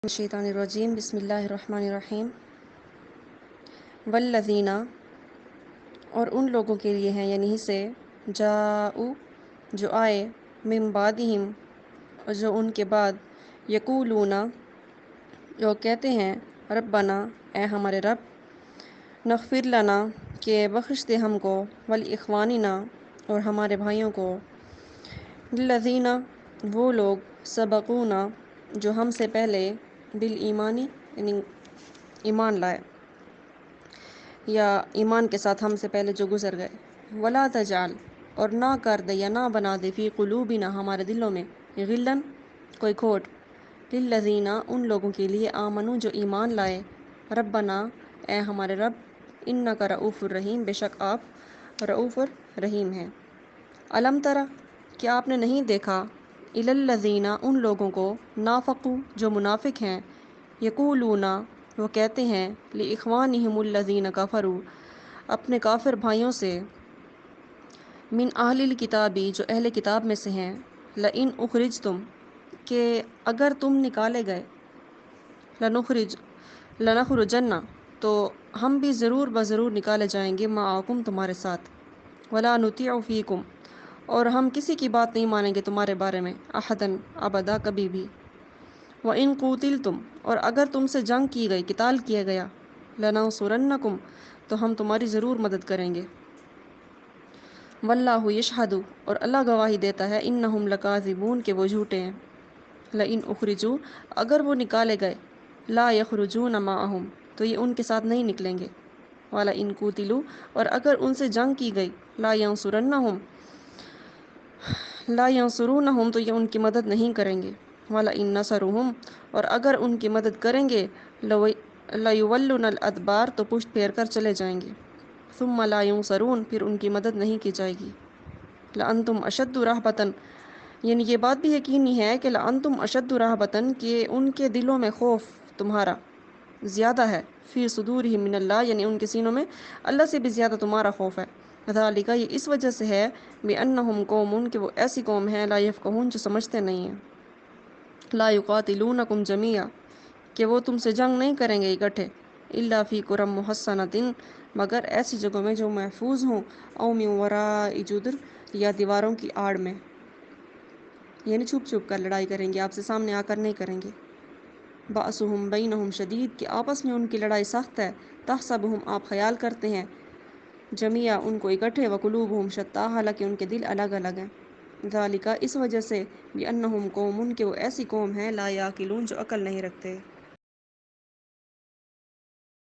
الشیطان الرجیم بسم اللہ الرحمن الرحیم والذین اور ان لوگوں کے لیے ہیں یعنی سے جاؤ جو آئے من بعدہم اور جو ان کے بعد یقولون جو کہتے ہیں ربنا اے ہمارے رب نغفر لنا کہ بخش دے ہم کو ولاخواننا اور ہمارے بھائیوں کو الذین وہ لوگ سبقونا جو ہم سے پہلے بالایمانی یعنی ایمان لائے یا ایمان کے ساتھ ہم سے پہلے جو گزر گئے ولا تجعل اور نہ کر دے یا نہ بنا دے فی قلوبنا ہمارے دلوں میں غلن کوئی کھوٹ للذین ان لوگوں کے لیے آمنو جو ایمان لائے ربنا اے ہمارے رب انک رؤوف الرحیم بے شک آپ رؤوف الرحیم ہیں الم تری کیا آپ نے نہیں دیکھا الی الذین ان لوگوں کو نافقوا جو منافق ہیں یقولون وہ کہتے ہیں لاخوانہم الذین کفروا اپنے کافر بھائیوں سے من اہل الکتابی جو اہل کتاب میں سے ہیں لئن اخرجتم کہ اگر تم نکالے گئے لنخرجن تو ہم بھی ضرور بضرور نکالے جائیں گے معکم تمہارے ساتھ ولا نطیع فیکم اور ہم کسی کی بات نہیں مانیں گے تمہارے بارے میں احدن ابدا کبھی بھی وَإِن قُوتِلْتُمْ اور اگر تم سے جنگ کی گئی قتال کیا گیا لَنَنصُرَنَّكُمْ تو ہم تمہاری ضرور مدد کریں گے وَاللَّهُ يَشْهَدُ اور اللہ گواہی دیتا ہے إِنَّهُمْ لَكَاذِبُونَ کہ وہ جھوٹے ہیں لَإِنْ أُخْرِجُوا اگر وہ نکالے گئے لَا يَخْرُجُونَ مَعَهُمْ تو یہ ان کے ساتھ نہیں نکلیں گے وَلَإِنْ قُوتِلُوا اور اگر ان سے جنگ کی گئی لَا يَنصُرُونَهُمْ تو یہ ان کی مدد نہیں کریں گے وَلَئِن نَصَرُوهُمْ اور اگر ان کی مدد کریں گے لَيُوَلُّونَ الْأَدْبَارَ تو پشت پھیر کر چلے جائیں گے ثُمَّ لَا يُنصَرُونَ پھر ان کی مدد نہیں کی جائے گی لَأَنْتُمْ أَشَدُّ رَهْبَةً یعنی یہ بات بھی یقینی ہے کہ لَأَنْتُمْ أَشَدُّ رَهْبَةً کہ ان کے دلوں میں خوف تمہارا زیادہ ہے فی صدورہم من اللہ یعنی ان کے سینوں میں اللہ سے بھی زیادہ تمہارا خوف ہے ذالک یہ اس وجہ سے ہے بأنہم قوم کہ وہ ایسی قوم ہے لا یفقہون جو سمجھتے نہیں ہیں لا یقاتلونکم جمیعا کہ وہ تم سے جنگ نہیں کریں گے اکٹھے الا فی قرى محصنۃ مگر ایسی جگہوں میں جو محفوظ ہوں او من وراء جدر یا دیواروں کی آڑ میں یعنی چھپ چھپ کر لڑائی کریں گے آپ سے سامنے آ کر نہیں کریں گے بأسہم بینہم شدید کہ آپس میں ان کی لڑائی سخت ہے تحسبہم آپ خیال کرتے ہیں جمیعا ان کو اکٹھے وقلوبہم شتیٰ حالانکہ ان کے دل الگ الگ ہیں ذالک اس وجہ سے بأنہم قوم کہ وہ ایسی قوم ہے لا یعقلون جو عقل نہیں رکھتے